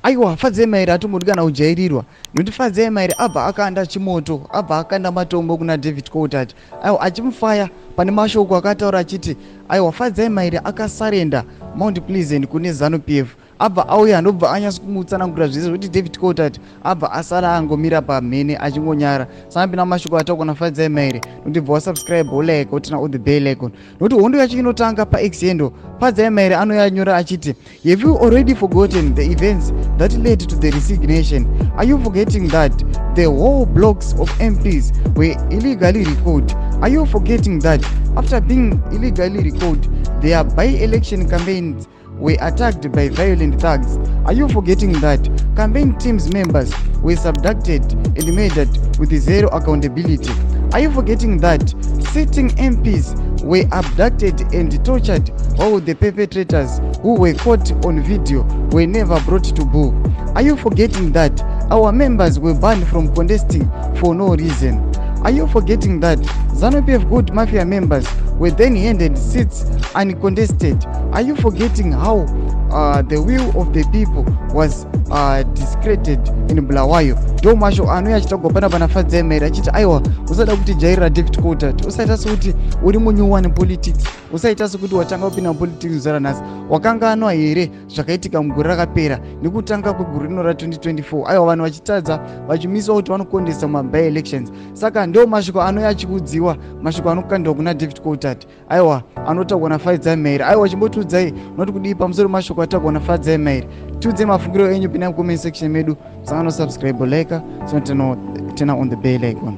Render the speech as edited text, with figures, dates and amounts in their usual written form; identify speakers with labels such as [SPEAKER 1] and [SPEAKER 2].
[SPEAKER 1] aiwa Fadzai Mahere atomboti kana kujairirwa nokuti Fadzai Mahere abva akanda chimoto, abva akanda matombo kuna David Coltart, aiwa achimufaya pane mashoko akataura achiti aiwa Fadzai Mahere akasarenda Mount Pleasant kune ZANU-PF, abva auya anobva anyasa kumutsanangura zvese kuti David Coltart abva asara angomira pamhene achingonyara. Sambina mashoko ataukwa naFadzai Mahere nokuti bva wasubscribe like utina all the bell icon nokuti hondo yacho inotanga paX yendo. Fadzai Mahere anoyanyora achiti have you already forgotten the events that led to the resignation? Are you forgetting that the whole blocks of MPs were illegally recalled? Are you forgetting that after being illegally recalled, their by-election campaigns were attacked by violent thugs? Are you forgetting that campaign teams members were subducted and murdered with zero accountability? Are you forgetting that sitting MPs were abducted and tortured while the perpetrators who were caught on video were never brought to book? Are you forgetting that our members were banned from contesting for no reason? Are you forgetting that ZANU-PF Good Mafia members were then handed seats uncontested? Are you forgetting how the will of the people was discredited in Bulawayo? Ndo masho anoya achitagwa pana Fadzai Mahere achiti aiwa usada kuti jairira David Coltart, usaita sekuti uri munyuwa nepolitics, usaita sekuti watanga kupinda mupolitics zara nhasi, wakanganwa here zvakaitika mugore rakapera nekutanga kwegore rino ra2024. Aiwa vanhu vachitadza vachimiswa kuti vanokondesa mumabye elections. Saka ndo mashoko anoya achikudziwa, mashoko anokandwa kuna David Coltart, aiwa anotaurwa naFadzai Mahere. Aiwa chimbotiudzai noti kudii pamusoro mashoko ataurwa naFadzai Mahere. Tiudze mafungiro enyu pina mcomment section medu, musangano subscribe like, so tena on the bell icon.